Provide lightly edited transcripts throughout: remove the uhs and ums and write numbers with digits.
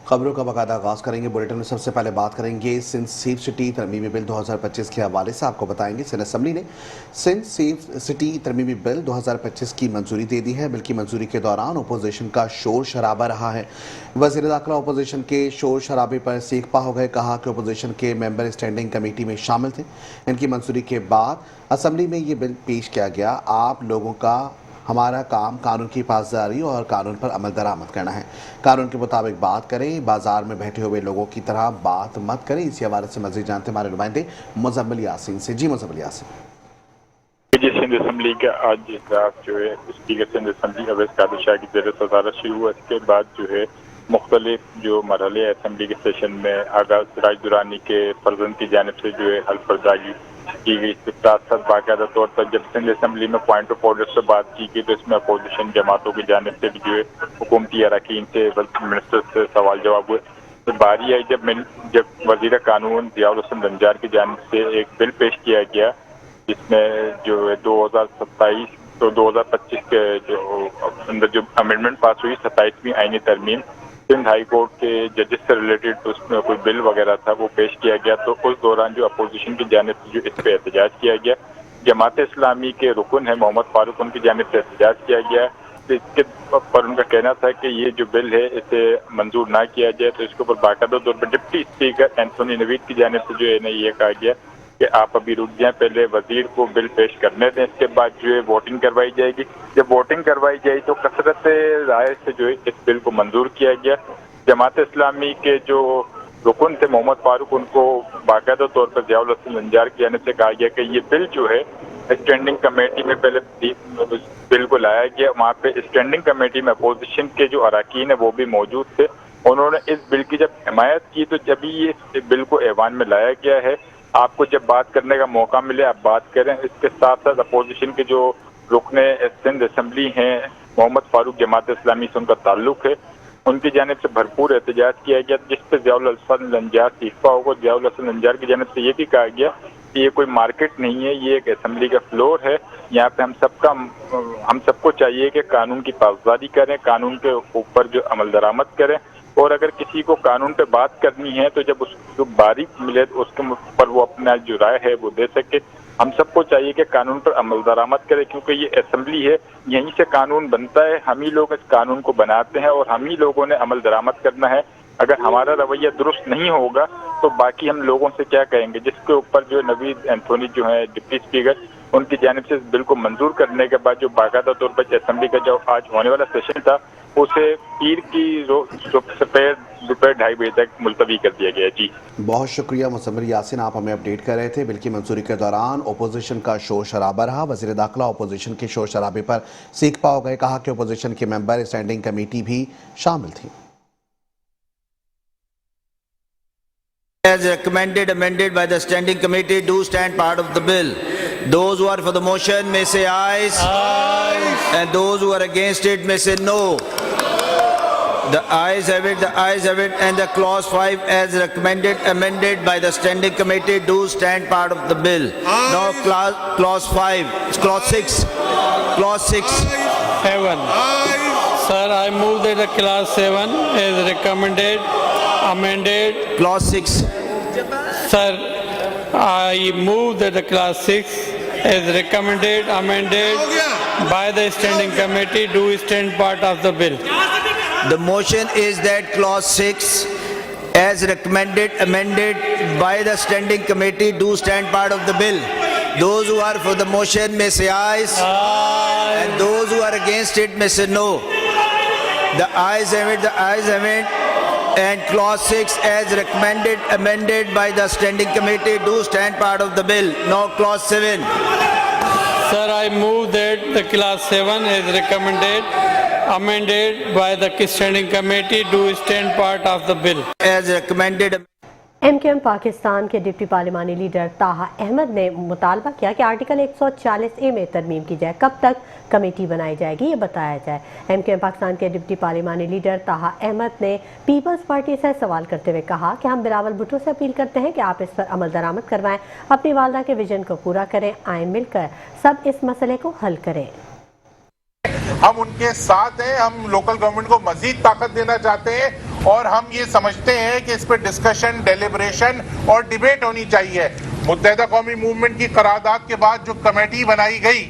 خبروں کا باقاعدہ آغاز کریں گے۔ بلیٹن میں سب سے پہلے بات کریں گے سندھ سیف سٹی ترمیمی بل 2025 کے حوالے سے۔ آپ کو بتائیں گے سندھ اسمبلی نے سندھ سیف سٹی ترمیمی بل 2025 کی منظوری دے دی ہے۔ بل کی منظوری کے دوران اپوزیشن کا شور شرابہ رہا ہے۔ وزیر داخلہ اپوزیشن کے شور شرابے پر سیکپا ہو گئے۔ کہا کہ اپوزیشن کے ممبر اسٹینڈنگ کمیٹی میں شامل تھے۔ ان کی منظوری کے بعد اسمبلی میں یہ بل پیش کیا گیا۔ آپ لوگوں کا ہمارا کام قانون کی پاسداری اور قانون پر عمل درآمد کرنا ہے۔ قانون کے مطابق بات کریں، بازار میں بیٹھے ہوئے لوگوں کی طرح بات مت کریں۔ اسی حوالے سے مزید جانتے ہمارے نمائندے مزمل یاسین سے۔ جی مزمل یاسین۔ سندھ اسمبلی کا آج اجلاس جو ہے اسپیکر سندھ اسمبلی اویس قادر شاہ کی زیر صدارت شروع ہوا۔ اس کے بعد جو ہے مختلف جو مرحلے اسمبلی کے سیشن میں آغاز راج دورانی کے فرزند کی جانب سے جو ہے حلف برداری کی گئی۔ اس کے ساتھ ساتھ باقاعدہ طور پر جب سندھ اسمبلی میں پوائنٹ آف آرڈر سے بات کی گئی تو اس میں اپوزیشن جماعتوں کی جانب سے بھی جو ہے حکومتی اراکین سے منسٹر سے سوال جواب ہوئے۔ تو باری آئی جب وزیر قانون ضیاء الحسن نجار کی جانب سے ایک بل پیش کیا گیا جس میں جو 2027 تو 2025 کے جو اندر جو امینڈمنٹ پاس ہوئی 27ویں آئینی ترمیم سندھ ہائی کورٹ کے ججز سے ریلیٹڈ اس میں کوئی بل وغیرہ تھا وہ پیش کیا گیا۔ تو اس دوران جو اپوزیشن کی جانب سے جو اس پہ احتجاج کیا گیا، جماعت اسلامی کے رکن ہے محمد فاروق، ان کی جانب سے احتجاج کیا گیا۔ اس کے پر ان کا کہنا تھا کہ یہ جو بل ہے اسے منظور نہ کیا جائے۔ تو اس کے اوپر باقاعدہ طور پر ڈپٹی اسپیکر اینتھونی نوید کی جانب سے جو ہے یہ کہا گیا کہ آپ ابھی رک جائیں، پہلے وزیر کو بل پیش کرنے دیں، اس کے بعد جو ہے ووٹنگ کروائی جائے گی۔ جب ووٹنگ کروائی جائے تو کثرت رائے سے جو ہے اس بل کو منظور کیا گیا۔ جماعت اسلامی کے جو رکن تھے محمد فاروق، ان کو باقاعدہ طور پر ضیاء الحسن نجار کی جانب سے کہا گیا کہ یہ بل جو ہے اسٹینڈنگ کمیٹی میں پہلے بل کو لایا گیا، وہاں پہ اسٹینڈنگ کمیٹی میں اپوزیشن کے جو اراکین ہیں وہ بھی موجود تھے۔ انہوں نے اس بل کی جب حمایت کی تو جبھی یہ بل کو ایوان میں لایا گیا ہے۔ آپ کو جب بات کرنے کا موقع ملے آپ بات کریں۔ اس کے ساتھ ساتھ اپوزیشن کے جو رکن سندھ اسمبلی ہیں محمد فاروق، جماعت اسلامی سے ان کا تعلق ہے، ان کی جانب سے بھرپور احتجاج کیا گیا جس پہ ضیاء الحسن نجار سیکپا ہوگا۔ ضیاء الحسن نجار کی جانب سے یہ بھی کہا گیا کہ یہ کوئی مارکیٹ نہیں ہے، یہ ایک اسمبلی کا فلور ہے، یہاں پہ ہم سب کو چاہیے کہ قانون کی پاسداری کریں، قانون کے اوپر جو عمل درآمد کریں، اور اگر کسی کو قانون پہ بات کرنی ہے تو جب اس کو باریک ملے اس کے اوپر وہ اپنا جو رائے ہے وہ دے سکے۔ ہم سب کو چاہیے کہ قانون پر عمل درآمد کرے کیونکہ یہ اسمبلی ہے، یہیں سے قانون بنتا ہے، ہم ہی لوگ اس قانون کو بناتے ہیں اور ہم ہی لوگوں نے عمل درآمد کرنا ہے۔ اگر ہمارا رویہ درست نہیں ہوگا تو باقی ہم لوگوں سے کیا کہیں گے؟ جس کے اوپر جو نوید اینتھونی جو ہے ڈپٹی اسپیکر، ان کی جانب سے اس بل کو منظور کرنے کے بعد جو باقاعدہ طور پر اسمبلی کا جو آج ہونے والا سیشن تھا اسے پیر کی دوپہر 2:30 بجے تک ملتوی کر دیا گیا۔ جی بہت شکریہ مزمل یاسین، آپ ہمیں اپڈیٹ کر رہے تھے۔ بل کی منظوری کے دوران اپوزیشن کا شور شرابہ رہا۔ وزیر داخلہ اپوزیشن کے شور شرابے پر سیکپا ہو گئے۔ کہا کہ اپوزیشن کے ممبر اسٹینڈنگ کمیٹی بھی شامل تھی۔ As recommended, amended by the standing committee, do stand part of the bill. Those who are for the motion may say ayes. Ayes. And those who are against it may say no. The ayes have it, the ayes have it, and the clause 5 as recommended, amended by the standing committee, do stand part of the bill. Ayes. Now clause 5, clause 6, clause 6. 7. Sir, I move that the clause 7 is recommended, amended. Clause 6. Sir, I move that the clause 6 is recommended, amended by the standing committee, do stand part of the bill. The motion is that clause 6 as recommended, amended by the standing committee, do stand part of the bill. Those who are for the motion may say ayes. Aye. And those who are against it may say no. The ayes have it, the ayes have it. And clause 6 as recommended, amended by the standing committee, do stand part of the bill. Now clause 7. Sir, I move that the clause 7 is recommended, amended by the standing committee, do stand part of the bill. As recommended. M Q M Pakistan کے deputy پارلیمانی leader Taha Ahmad نے مطالبہ کیا کہ article 140A میں ترمیم کی جائے۔ کب تک کمیٹی بنائی جائے گی یہ بتایا جائے۔ ایم کیو ایم پاکستان کے ڈپٹی پارلیمانی لیڈر طاہا احمد نے پیپلز پارٹی سے سوال کرتے ہوئے کہا کہ ہم بلاول بھٹو سے اپیل کرتے ہیں کہ آپ اس پر عمل درآمد کروائیں، اپنی والدہ کے ویژن کو پورا کریں، آئیں مل کر سب اس مسئلے کو حل کریں۔ ہم ان کے ساتھ ہیں، ہم لوکل گورنمنٹ کو مزید طاقت دینا چاہتے ہیں اور ہم یہ سمجھتے ہیں کہ اس پہ ڈسکشن، ڈیلیبریشن اور ڈیبیٹ ہونی چاہیے. متحدہ قومی موومنٹ کی قرارداد کے بعد جو کمیٹی بنائی گئی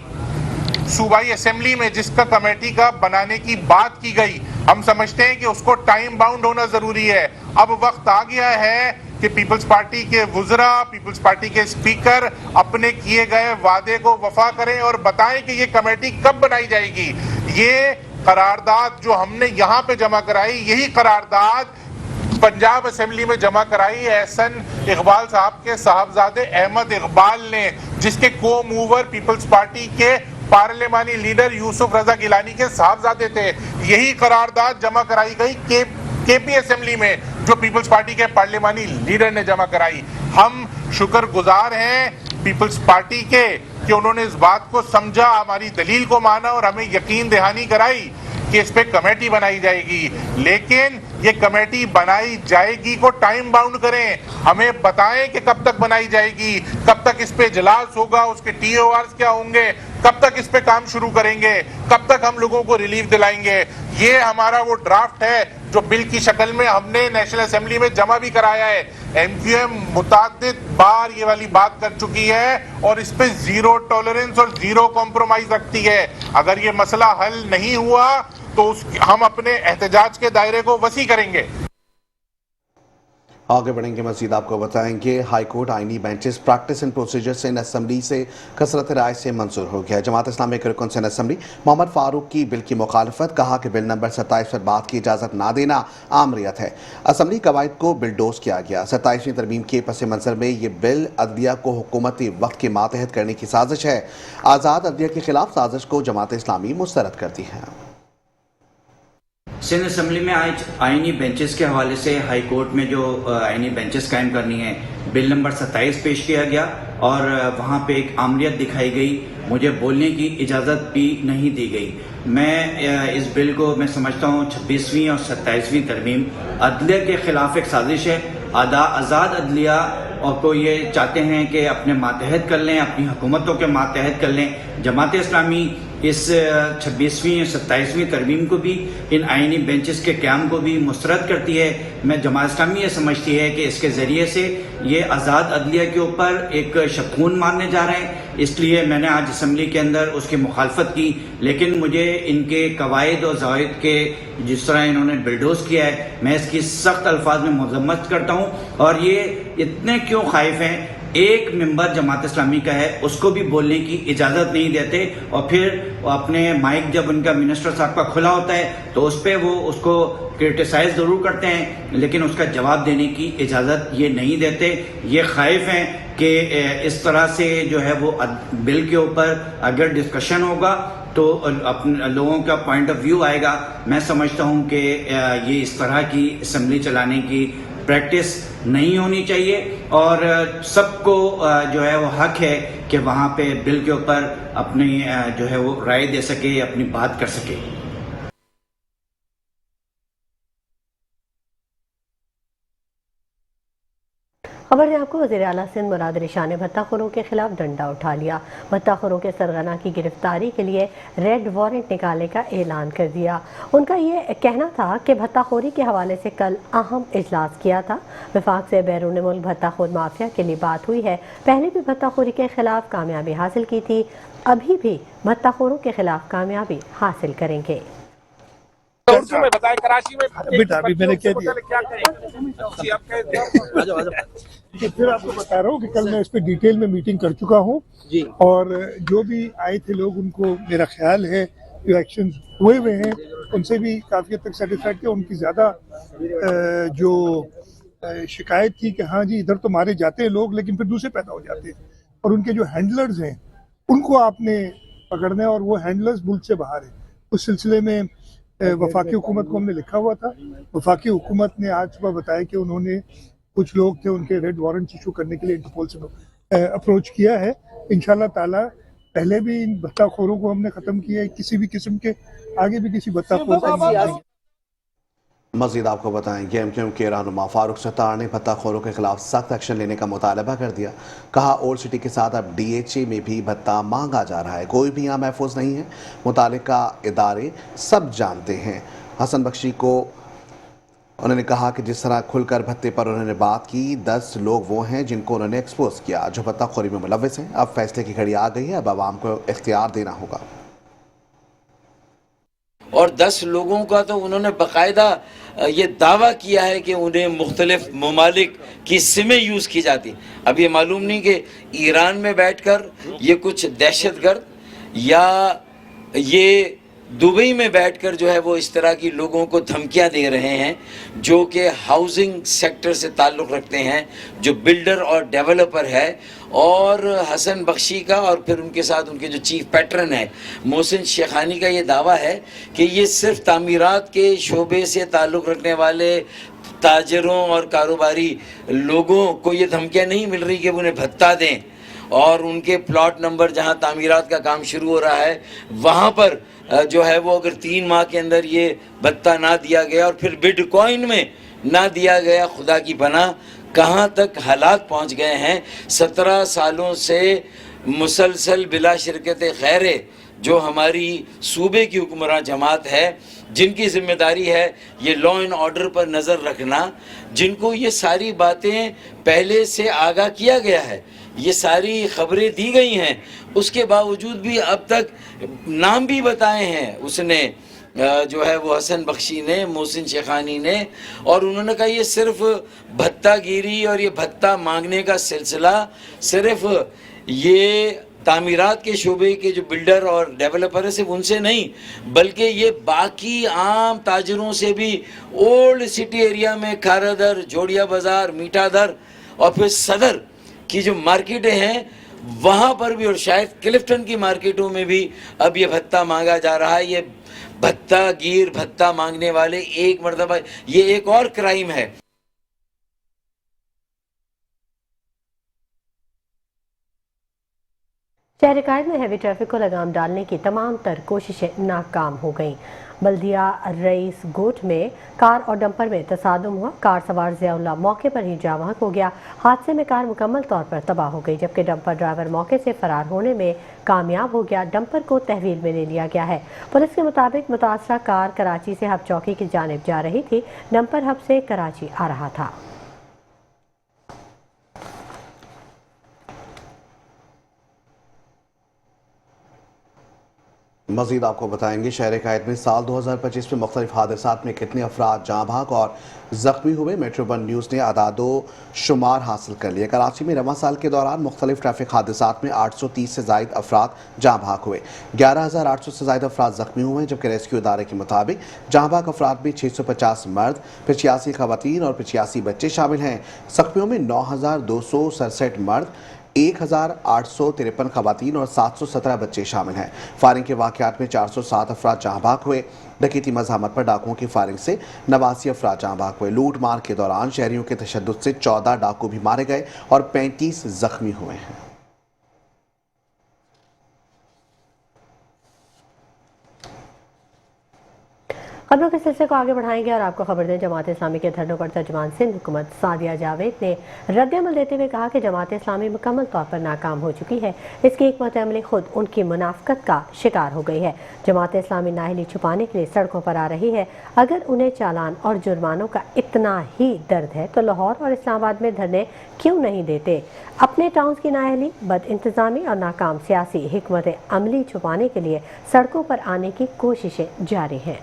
صوبائی اسمبلی میں، جس کا کمیٹی کا بنانے کی بات کی گئی، ہم سمجھتے ہیں کہ اس کو ٹائم باؤنڈ ہونا ضروری ہے. اب وقت آ گیا ہے کہ پیپلز پارٹی کے وزراء، پیپلز پارٹی کے اسپیکر اپنے کیے گئے وعدے کو وفا کریں اور بتائیں کہ یہ کمیٹی کب بنائی جائے گی. یہ قرارداد جو ہم نے یہاں پہ جمع کرائی، یہی قرارداد پنجاب اسمبلی میں جمع کرائی احسن اقبال صاحب کے صاحبزادے احمد اقبال نے، جس کے کو موور پیپلز پارٹی کے پارلیمانی لیڈر یوسف رضا گیلانی کے صاحبزادے تھے. یہی قرارداد جمع کرائی گئی کے پی اسمبلی میں، جو پیپلز پارٹی کے پارلیمانی لیڈر نے جمع کرائی. ہم شکر گزار ہیں پیپلز پارٹی کے کہ انہوں نے اس بات کو سمجھا، ہماری دلیل کو مانا اور ہمیں یقین دہانی کرائی کہ اس پہ کمیٹی بنائی جائے گی. لیکن یہ کمیٹی بنائی جائے گی کو ٹائم باؤنڈ کریں، ہمیں بتائیں کہ کب تک بنائی جائے گی، کب تک اس پہ اجلاس ہوگا، اس کے ٹی او آرز کیا ہوں گے، کب تک اس پہ کام شروع کریں گے، کب تک ہم لوگوں کو ریلیف دلائیں گے. یہ ہمارا وہ ڈرافٹ ہے جو بل کی شکل میں ہم نے نیشنل اسمبلی میں جمع بھی کرایا ہے. ایم کیو ایم متعدد بار یہ والی بات کر چکی ہے اور اس پہ زیرو ٹالرنس اور زیرو کمپرومائز رکھتی ہے. اگر یہ مسئلہ حل نہیں ہوا تو ہم اپنے احتجاج کے دائرے کو وسیع کریں گے. آگے بڑھیں گے، مزید آپ کو بتائیں گے ہائی کورٹ آئینی benches practice and procedure Sindh assembly سے کثرت رائے سے منظور ہو گیا. جماعت اسلامی کے رکن سندھ اسمبلی محمد فاروق کی بل کی مخالفت، کہا کہ بل نمبر 27 پر بات کی اجازت نہ دینا عامریت ہے. اسمبلی قواعد کو بلڈوز کیا گیا. 27ویں ترمیم کے پس منظر میں یہ بل عدلیہ کو حکومتی وقت کے ماتحت کرنے کی سازش ہے. آزاد عدلیہ کے خلاف سازش کو جماعت اسلامی مسترد کرتی ہے. سندھ اسمبلی میں آج آئینی بینچز کے حوالے سے ہائی کورٹ میں جو آئینی بینچز قائم کرنی ہے، بل نمبر 27 پیش کیا گیا اور وہاں پہ ایک عامریت دکھائی گئی. مجھے بولنے کی اجازت بھی نہیں دی گئی. میں اس بل کو میں سمجھتا ہوں 26ویں اور 27ویں ترمیم عدلیہ کے خلاف ایک سازش ہے. آزاد عدلیہ اور کو یہ چاہتے ہیں کہ اپنے ماتحت کر لیں، اپنی حکومتوں کے ماتحت کر لیں. جماعت اسلامی اس 26ویں اور 27ویں ترمیم کو بھی، ان آئینی بینچز کے قیام کو بھی مسترد کرتی ہے. میں جماعت اسلامی یہ سمجھتی ہے کہ اس کے ذریعے سے یہ آزاد عدلیہ کے اوپر ایک شکون مارنے جا رہے ہیں. اس لیے میں نے آج اسمبلی کے اندر اس کی مخالفت کی. لیکن مجھے ان کے قواعد و ضوابط کے جس طرح انہوں نے بلڈوز کیا ہے، میں اس کی سخت الفاظ میں مذمت کرتا ہوں. اور یہ اتنے کیوں خائف ہیں؟ ایک ممبر جماعت اسلامی کا ہے، اس کو بھی بولنے کی اجازت نہیں دیتے، اور پھر اپنے مائک جب ان کا منسٹر صاحب کا کھلا ہوتا ہے تو اس پہ وہ اس کو کرٹیسائز ضرور کرتے ہیں لیکن اس کا جواب دینے کی اجازت یہ نہیں دیتے. یہ خائف ہیں کہ اس طرح سے جو ہے وہ بل کے اوپر اگر ڈسکشن ہوگا تو اپنے لوگوں کا پوائنٹ آف ویو آئے گا. میں سمجھتا ہوں کہ یہ اس طرح کی اسمبلی چلانے کی پریکٹس نہیں ہونی چاہیے اور سب کو جو ہے وہ حق ہے کہ وہاں پہ بل کے اوپر اپنی جو ہے وہ رائے دے سکے، اپنی بات کر سکے. خبر ہے آپ کو، وزیر اعلیٰ سندھ مراد علی شاہ نے بھتہ خوروں کے خلاف ڈنڈا اٹھا لیا. بھتہ خوروں کے سرغنہ کی گرفتاری کے لیے ریڈ وارنٹ نکالنے کا اعلان کر دیا. ان کا یہ کہنا تھا کہ بھتہ خوری کے حوالے سے کل اہم اجلاس کیا تھا. وفاق سے بیرون ملک بھتہ خور مافیا کے لیے بات ہوئی ہے. پہلے بھی بھتہ خوری کے خلاف کامیابی حاصل کی تھی، ابھی بھی بھتہ خوروں کے خلاف کامیابی حاصل کریں گے. پھر آپ کو بتا رہا ہوں کہ کل میں اس پہ ڈیٹیل میں میٹنگ کر چکا ہوں اور جو بھی آئے تھے لوگ ان کو میرا خیال ہے جو ایکشنز ہوئے ہیں ان سے بھی کافی حد تک سیٹسفائڈ تھے. ان کی زیادہ جو شکایت تھی کہ ہاں جی ادھر تو مارے جاتے ہیں لوگ لیکن پھر دوسرے پیدا ہو جاتے ہیں، اور ان کے جو ہینڈلرز ہیں ان کو آپ نے پکڑنا ہے اور وہ ہینڈلرز ملک سے باہر ہیں. اس سلسلے میں وفاقی حکومت کو ہم نے لکھا ہوا تھا. وفاقی حکومت نے آج صبح بتایا کہ انہوں نے کچھ لوگ تھے ان کے ریڈ وارنٹ ایشو کرنے کے لیے انٹرپول سے اپروچ کیا ہے. انشاءاللہ تعالی پہلے بھی ان بھتہ خوروں کو ہم نے ختم کیا ہے، کسی بھی قسم کے آگے بھی کسی بھتہ خور کو. مزید آپ کو بتائیں گے ایم کیو ایم کے رہنما فاروق ستار نے بھتہ خوروں کے خلاف سخت ایکشن لینے کا مطالبہ کر دیا. کہا اولڈ سٹی کے ساتھ اب ڈی ایچ اے میں بھی بھتہ مانگا جا رہا ہے. کوئی بھی یہاں محفوظ نہیں ہے، متعلقہ ادارے سب جانتے ہیں. حسن بخشی کو انہوں نے کہا کہ جس طرح کھل کر بھتے پر انہوں نے بات کی 10 لوگ وہ ہیں جن کو انہوں نے ایکسپوز کیا جو بھتہ خوری میں ملوث ہیں. اب فیصلے کی گھڑی آ گئی ہے, اب عوام کو اختیار دینا ہوگا. اور 10 لوگوں کا تو انہوں نے باقاعدہ یہ دعویٰ کیا ہے کہ انہیں مختلف ممالک کی سمیں یوز کی جاتی. اب یہ معلوم نہیں کہ ایران میں بیٹھ کر یہ کچھ دہشت گرد یا یہ دبئی میں بیٹھ کر جو ہے وہ اس طرح کی لوگوں کو دھمکیاں دے رہے ہیں جو کہ ہاؤسنگ سیکٹر سے تعلق رکھتے ہیں, جو بلڈر اور ڈیولپر ہے. اور حسن بخشی کا اور پھر ان کے ساتھ ان کے جو چیف پیٹرن ہے محسن شیخانی کا یہ دعویٰ ہے کہ یہ صرف تعمیرات کے شعبے سے تعلق رکھنے والے تاجروں اور کاروباری لوگوں کو یہ دھمکیاں نہیں مل رہی کہ وہ انہیں بھتہ دیں, اور ان کے پلاٹ نمبر جہاں تعمیرات کا کام شروع ہو رہا ہے وہاں پر جو ہے وہ اگر 3 ماہ کے اندر یہ بھتہ نہ دیا گیا اور پھر بٹ کوائن میں نہ دیا گیا, خدا کی پناہ کہاں تک حالات پہنچ گئے ہیں. 17 سالوں سے مسلسل بلا شرکت خیر جو ہماری صوبے کی حکمراں جماعت ہے, جن کی ذمہ داری ہے یہ لا اینڈ آرڈر پر نظر رکھنا, جن کو یہ ساری باتیں پہلے سے آگاہ کیا گیا ہے, یہ ساری خبریں دی گئی ہیں, اس کے باوجود بھی اب تک نام بھی بتائے ہیں اس نے جو ہے وہ حسن بخشی نے, محسن شیخانی نے, اور انہوں نے کہا یہ صرف بھتہ گیری اور یہ بھتہ مانگنے کا سلسلہ صرف یہ تعمیرات کے شعبے کے جو بلڈر اور ڈیولپر ہے صرف ان سے نہیں, بلکہ یہ باقی عام تاجروں سے بھی اولڈ سٹی ایریا میں کھارا در, جوڑیا بازار, میٹھا در اور پھر صدر کی جو مارکیٹیں ہیں وہاں پر بھی, اور شاید کلفٹن کی مارکیٹوں میں بھی اب یہ بھتہ مانگا جا رہا ہے. یہ بھتہ گیر, بھتہ مانگنے والے ایک مرتبہ یہ ایک اور کرائم ہے. شہر قائد میں ہیوی ٹریفک کو لگام ڈالنے کی تمام تر کوششیں ناکام ہو گئیں. بلدیہ رئیس گوٹ میں کار اور ڈمپر میں تصادم ہوا. کار سوار ضیاء اللہ موقع پر ہی جاں بحق ہو گیا. حادثے میں کار مکمل طور پر تباہ ہو گئی جبکہ ڈمپر ڈرائیور موقع سے فرار ہونے میں کامیاب ہو گیا. ڈمپر کو تحویل میں لے لیا گیا ہے. پولیس کے مطابق متاثرہ کار کراچی سے ہب چوکی کی جانب جا رہی تھی. ڈمپر ہب سے کراچی آ رہا تھا. مزید آپ کو بتائیں گے شہر قائد میں سال 2025 میں مختلف حادثات میں کتنے افراد جاں بحق اور زخمی ہوئے. میٹرو ون نیوز نے اعداد و شمار حاصل کر لیا. کراچی میں رواں سال کے دوران مختلف ٹریفک حادثات میں 830 سے زائد افراد جاں بحق ہوئے. 11,800 سے زائد افراد زخمی ہوئے جبکہ ریسکیو ادارے کے مطابق جاں بحق افراد میں 650 مرد, 85 خواتین اور 85 بچے شامل ہیں. زخمیوں میں 9,267 مرد, 1,853 خواتین اور 717 بچے شامل ہیں. فائرنگ کے واقعات میں 407 افراد جاں بحق ہوئے. ڈکیتی مزاحمت پر ڈاکوؤں کی فائرنگ سے 89 افراد جاں بحق ہوئے. لوٹ مار کے دوران شہریوں کے تشدد سے 14 ڈاکو بھی مارے گئے اور 35 زخمی ہوئے ہیں. خبروں کے سلسلے کو آگے بڑھائیں گے اور آپ کو خبر دیں. جماعت اسلامی کے دھرنوں پر ترجمان سندھ حکومت سعدیہ جاوید نے رد عمل دیتے ہوئے کہا کہ جماعت اسلامی مکمل طور پر ناکام ہو چکی ہے. اس کی حکمت عملی خود ان کی منافقت کا شکار ہو گئی ہے. جماعت اسلامی نااہلی چھپانے کے لیے سڑکوں پر آ رہی ہے. اگر انہیں چالان اور جرمانوں کا اتنا ہی درد ہے تو لاہور اور اسلام آباد میں دھرنے کیوں نہیں دیتے؟ اپنے ٹاؤنز کی نااہلی, بد انتظامی اور ناکام سیاسی حکمت عملی چھپانے کے لیے سڑکوں پر آنے کی کوششیں جاری ہیں.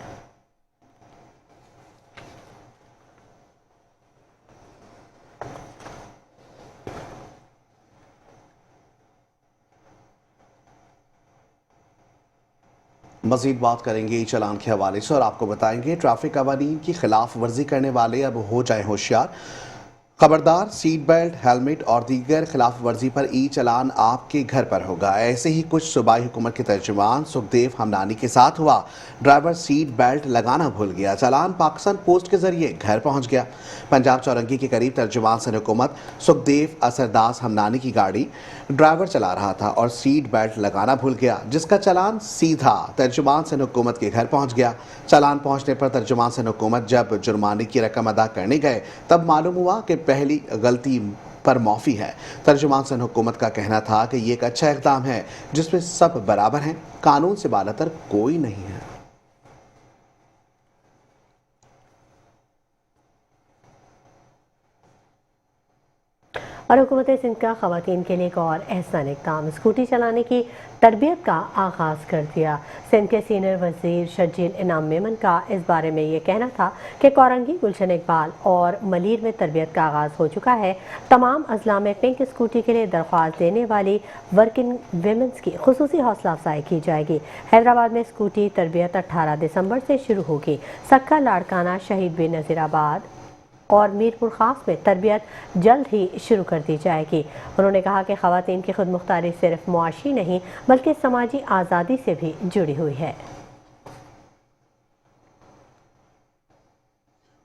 مزید بات کریں گے چالان کے حوالے سے اور آپ کو بتائیں گے ٹریفک قوانین کی خلاف ورزی کرنے والے اب ہو جائیں ہوشیار. خبردار, سیٹ بیلٹ, ہیلمٹ اور دیگر خلاف ورزی پر ای چالان آپ کے گھر پر ہوگا. ایسے ہی کچھ صوبائی حکومت کے ترجمان سکھدیو ہمنانی کے ساتھ ہوا. ڈرائیور سیٹ بیلٹ لگانا بھول گیا, چالان پاکستان پوسٹ کے ذریعے گھر پہنچ گیا. پنجاب چورنگی کے قریب ترجمان سندھ حکومت سکھدیو اسرداس ہمنانی کی گاڑی ڈرائیور چلا رہا تھا اور سیٹ بیلٹ لگانا بھول گیا, جس کا چالان سیدھا ترجمان سندھ حکومت کے گھر پہنچ گیا. چالان پہنچنے پر ترجمان سندھ حکومت جب جرمانے کی رقم ادا کرنے گئے تب معلوم ہوا کہ پہلی غلطی پر معافی ہے. ترجمان سندھ حکومت کا کہنا تھا کہ یہ ایک اچھا اقدام ہے جس میں سب برابر ہیں, قانون سے بالاتر کوئی نہیں ہے. اور حکومت سندھ کا خواتین کے لیے ایک اور احسن اقدام، اسکوٹی چلانے کی تربیت کا آغاز کر دیا۔ سندھ کے سینئر وزیر شرجیل انعام میمن کا اس بارے میں یہ کہنا تھا کہ کورنگی، گلشن اقبال اور ملیر میں تربیت کا آغاز ہو چکا ہے۔ تمام اضلاع میں پنک اسکوٹی کے لیے درخواست دینے والی ورکنگ ویمنز کی خصوصی حوصلہ افزائی کی جائے گی۔ حیدرآباد میں اسکوٹی تربیت 18 دسمبر سے شروع ہوگی۔ سکھا، لاڑکانہ، شہید بی نذیر آباد اور میرپور خاص میں تربیت جلد ہی شروع کر دی جائے گی۔ انہوں نے کہا کہ خواتین کی خود مختاری صرف معاشی نہیں بلکہ سماجی آزادی سے بھی جڑی ہوئی ہے۔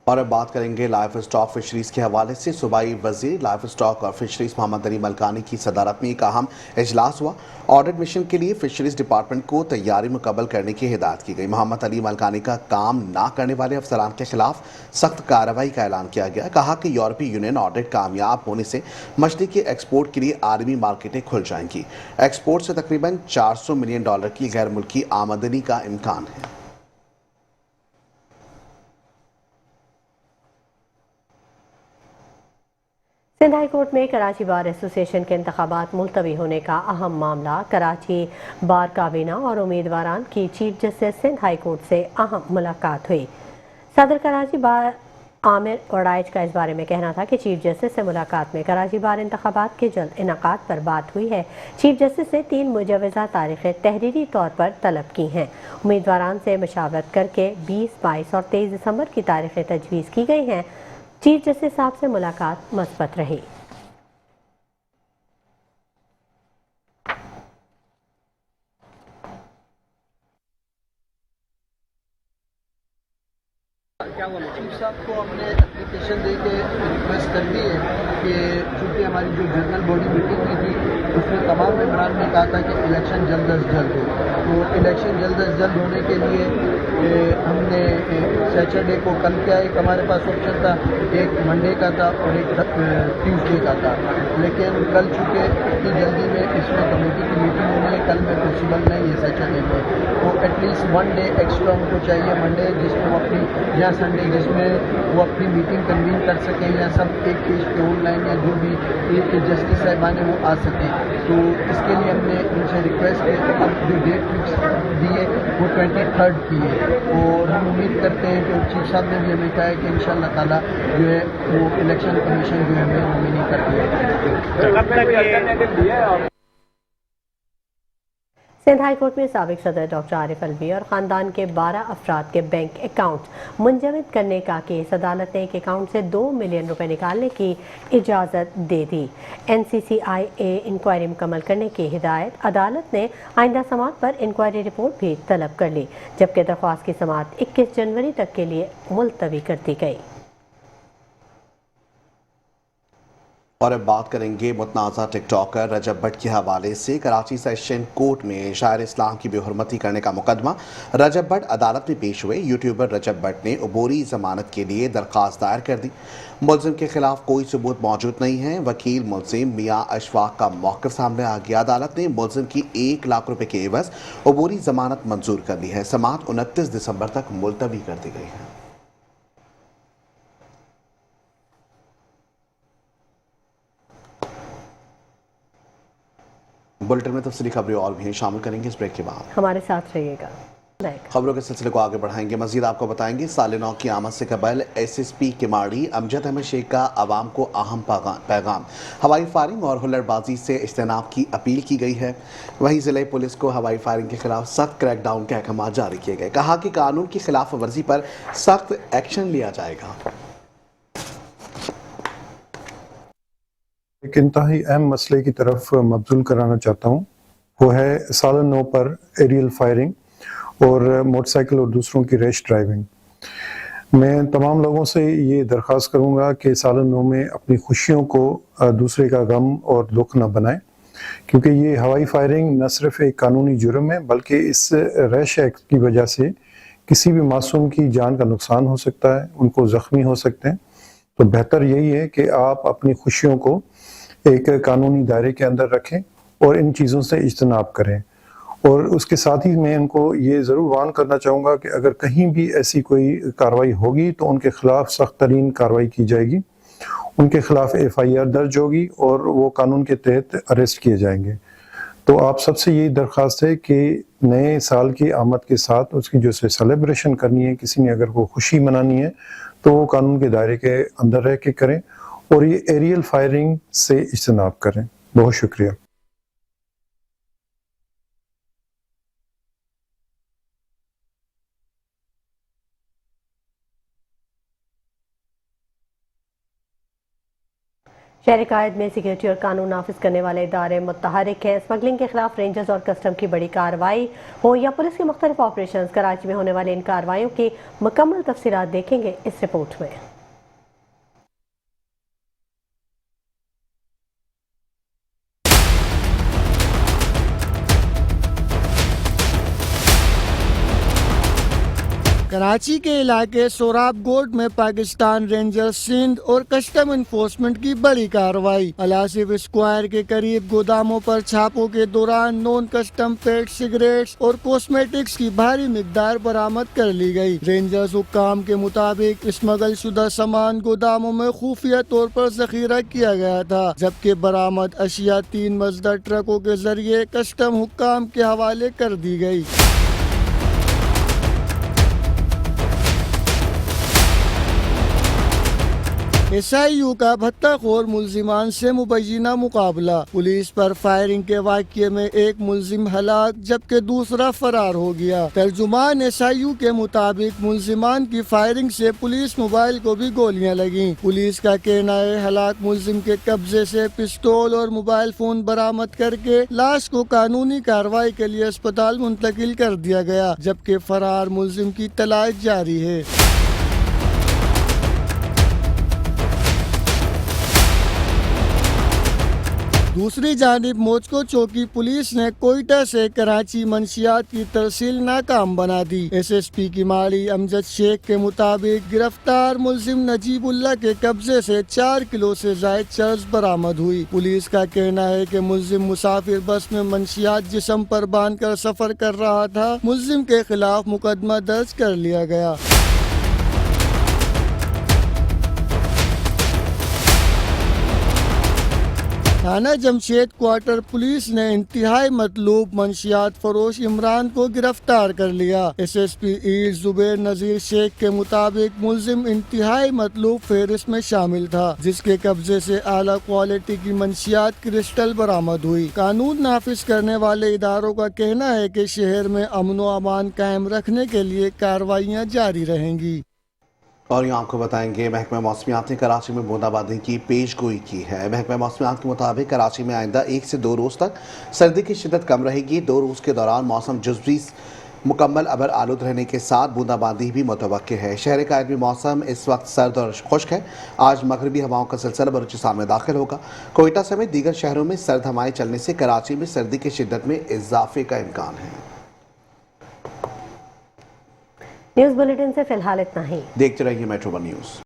اور اب بات کریں گے لائف اسٹاک فشریز کے حوالے سے۔ صوبائی وزیر لائف اسٹاک اور فشریز محمد علی ملکانی کی صدارت میں ایک اہم اجلاس ہوا۔ آڈٹ مشن کے لیے فشریز ڈپارٹمنٹ کو تیاری مکمل کرنے کی ہدایت کی گئی۔ محمد علی ملکانی کا کام نہ کرنے والے افسران کے خلاف سخت کارروائی کا اعلان کیا گیا۔ کہا کہ یورپی یونین آڈٹ کامیاب ہونے سے مچھلی کے ایکسپورٹ کے لیے عالمی مارکیٹیں کھل جائیں گی۔ ایکسپورٹ سے تقریباً $400 ملین کی غیر ملکی آمدنی کا امکان ہے۔ سندھ ہائی کورٹ میں کراچی بار ایسوسی ایشن کے انتخابات ملتوی ہونے کا اہم معاملہ۔ کراچی بار کابینہ اور امیدواران کی chief justice Sindh high court سے اہم ملاقات ہوئی۔ صدر کراچی بار عامر وڑائچ کا اس بارے میں کہنا تھا کہ چیف جسٹس سے ملاقات میں کراچی بار انتخابات کے جلد انعقاد پر بات ہوئی ہے۔ چیف جسٹس نے 3 مجوزہ تاریخیں تحریری طور پر طلب کی ہیں۔ امیدواران سے مشاورت کر کے 20، 22 اور 23 دسمبر کی تاریخیں تجویز کی گئی ہیں۔ چیف جسٹس صاحب سے ملاقات مثبت رہی۔ چیف صاحب کو ہم نے اپلیکیشن دے کے ریکویسٹ کر دی ہے کہ چونکہ ہماری جو جنرل باڈی میٹنگ ہوئی تھی اس میں تمام ممبران نے کہا تھا کہ الیکشن جلد از جلد ہو، تو الیکشن جلد از جلد ہونے کے لیے ہم نے سیٹرڈے کو کل کیا ایک ہمارے پاس آپشن تھا، ایک منڈے کا تھا اور ایک ٹیوزڈے کا تھا، لیکن کل چونکہ اتنی جلدی میں اس میں کمیٹی کی میٹنگ ہونی ہے، کل میں پاسبل نہیں ہے سیٹرڈے میں، تو ایٹ لیسٹ 1 ڈے ایکسٹرا ان کو چاہیے منڈے، جس میں وہ اپنی یا سنڈے جس میں وہ اپنی میٹنگ کنوین کر سکیں یا سب ایک پیج پہ آن لائن یا جو بھی ایک جسٹس صاحبان ہے وہ آ سکیں، تو اس کے لیے ہم نے ان سے ریکویسٹ کی۔ اب جو ڈیٹ فکس دی ہے وہ 23 کی ہے، اور ہم امید کرتے ہیں کہ چیف صاحب نے بھی ہمیں کہا ہے کہ انشاءاللہ تعالیٰ جو ہے وہ الیکشن کمیشن جو ہے ہمیں نامینی کر دیا۔ سندھ ہائی کورٹ میں سابق صدر ڈاکٹر عارف الوی اور خاندان کے 12 افراد کے بینک اکاؤنٹ منجمد کرنے کا کیس، عدالت نے ایک اکاؤنٹ سے $2 ملین نکالنے کی اجازت دے دی۔ NCCIA انکوائری مکمل کرنے کی ہدایت۔ عدالت نے آئندہ سماعت پر انکوائری رپورٹ بھی طلب کر لی، جبکہ درخواست کی سماعت 21 جنوری تک کے لیے ملتوی کر دی گئی۔ اور اب بات کریں گے متنازع ٹک ٹاکر رجب بٹ کے حوالے سے۔ کراچی سیشن کورٹ میں شاعر اسلام کی بے حرمتی کرنے کا مقدمہ، رجب بٹ عدالت میں پیش ہوئے۔ یوٹیوبر رجب بٹ نے عبوری ضمانت کے لیے درخواست دائر کر دی۔ ملزم کے خلاف کوئی ثبوت موجود نہیں ہے۔ وکیل ملزم میاں اشفاق کا موقف سامنے آ گیا۔ عدالت نے ملزم کی $1 لاکھ کے عوض عبوری ضمانت منظور کر لی ہے۔ سماعت 29 دسمبر تک ملتوی کر دی گئی ہے۔ بلٹن میں تفصیلی خبریں اور بھی ہیں، شامل کریں گے اس بریک کے بعد۔ ہمارے ساتھ رہیے گا۔ خبروں کے سلسلے کو آگے بڑھائیں گے۔ مزید آپ کو بتائیں گے سال نو کی آمد سے قبل SSP کماڑی امجد احمد شیخ کا عوام کو اہم پیغام، ہوائی فائرنگ اور ہلڑ بازی سے اجتناب کی اپیل کی گئی ہے۔ وہیں ضلع پولیس کو ہوائی فائرنگ کے خلاف سخت کریک ڈاؤن کے احکامات جاری کیے گئے۔ کہا کہ قانون کی خلاف ورزی پر سخت ایکشن لیا جائے گا۔ ایک انتہائی اہم مسئلے کی طرف مبذول کرانا چاہتا ہوں، وہ ہے سال نو پر ایریل فائرنگ اور موٹر سائیکل اور دوسروں کی ریش ڈرائیونگ۔ میں تمام لوگوں سے یہ درخواست کروں گا کہ سال نو میں اپنی خوشیوں کو دوسرے کا غم اور دکھ نہ بنائیں، کیونکہ یہ ہوائی فائرنگ نہ صرف ایک قانونی جرم ہے بلکہ اس ریش ایکٹ کی وجہ سے کسی بھی معصوم کی جان کا نقصان ہو سکتا ہے، ان کو زخمی ہو سکتے ہیں۔ تو بہتر یہی ہے کہ آپ اپنی خوشیوں کو ایک قانونی دائرے کے اندر رکھیں اور ان چیزوں سے اجتناب کریں۔ اور اس کے ساتھ ہی میں ان کو یہ ضرور وارن کرنا چاہوں گا کہ اگر کہیں بھی ایسی کوئی کارروائی ہوگی تو ان کے خلاف سخت ترین کارروائی کی جائے گی۔ ان کے خلاف FIR درج ہوگی اور وہ قانون کے تحت اریسٹ کیے جائیں گے۔ تو آپ سب سے یہی درخواست ہے کہ نئے سال کی آمد کے ساتھ اس کی جو سیلیبریشن کرنی ہے، کسی نے اگر کوئی خوشی منانی ہے تو وہ قانون کے دائرے کے اندر رہ کے کریں اور یہ ایریل فائرنگ سے اجتناب کریں۔ بہت شکریہ۔ شہر قائد میں سیکورٹی اور قانون نافذ کرنے والے ادارے متحرک ہیں۔ اسمگلنگ کے خلاف رینجرز اور کسٹم کی بڑی کارروائی ہو یا پولیس کے مختلف آپریشنز، کراچی میں ہونے والے ان کارروائیوں کی مکمل تفصیلات دیکھیں گے اس رپورٹ میں۔ کراچی کے علاقے سوراب گوٹ میں پاکستان رینجر سندھ اور کسٹم انفورسمنٹ کی بڑی کارروائی۔ الاسف اسکوائر کے قریب گوداموں پر چھاپوں کے دوران نون کسٹم پیڈ سگریٹس اور کاسمیٹکس کی بھاری مقدار برآمد کر لی گئی۔ رینجرز حکام کے مطابق اسمگل شدہ سامان گوداموں میں خفیہ طور پر ذخیرہ کیا گیا تھا، جبکہ برآمد اشیاء 3 مزدہ ٹرکوں کے ذریعے کسٹم حکام کے حوالے کر دی گئی۔ SIU کا بھتہ خور ملزمان سے مبینہ مقابلہ۔ پولیس پر فائرنگ کے واقعے میں ایک ملزم ہلاک جبکہ دوسرا فرار ہو گیا۔ ترجمان SIU کے مطابق ملزمان کی فائرنگ سے پولیس موبائل کو بھی گولیاں لگیں۔ پولیس کا کہنا ہے ہلاک ملزم کے قبضے سے پستول اور موبائل فون برآمد کر کے لاش کو قانونی کارروائی کے لیے اسپتال منتقل کر دیا گیا، جبکہ فرار ملزم کی تلاش جاری ہے۔ دوسری جانب موچکو چوکی پولیس نے کوئٹہ سے کراچی منشیات کی ترسیل ناکام بنا دی۔ SSP کی مالی امجد شیخ کے مطابق گرفتار ملزم نجیب اللہ کے قبضے سے 4 کلو سے زائد چرس برآمد ہوئی۔ پولیس کا کہنا ہے کہ ملزم مسافر بس میں منشیات جسم پر باندھ کر سفر کر رہا تھا۔ ملزم کے خلاف مقدمہ درج کر لیا گیا۔ تھانہ جمشید کوارٹر پولیس نے انتہائی مطلوب منشیات فروش عمران کو گرفتار کر لیا۔ SSP ایسٹ زبیر نذیر شیخ کے مطابق ملزم انتہائی مطلوب فہرست میں شامل تھا، جس کے قبضے سے اعلیٰ کوالٹی کی منشیات کرسٹل برآمد ہوئی۔ قانون نافذ کرنے والے اداروں کا کہنا ہے کہ شہر میں امن و امان قائم رکھنے کے لیے کارروائیاں جاری رہیں گی۔ اور یہاں آپ کو بتائیں گے محکمہ موسمیات نے کراچی میں بوندا باندی کی پیش گوئی کی ہے۔ محکمہ موسمیات کے مطابق کراچی میں آئندہ 1 سے 2 روز تک سردی کی شدت کم رہے گی۔ 2 روز کے دوران موسم جزوی مکمل ابر آلود رہنے کے ساتھ بوندا باندی بھی متوقع ہے۔ شہر قائد میں موسم اس وقت سرد اور خشک ہے۔ آج مغربی ہواؤں کا سلسلہ بلوچستان میں داخل ہوگا۔ کوئٹہ سمیت دیگر شہروں میں سرد ہوائیں چلنے سے کراچی میں سردی کی شدت میں اضافے کا امکان ہے۔ نیوز بلیٹن سے فی الحال اتنا ہی۔ دیکھتے رہیے میٹرو ون نیوز۔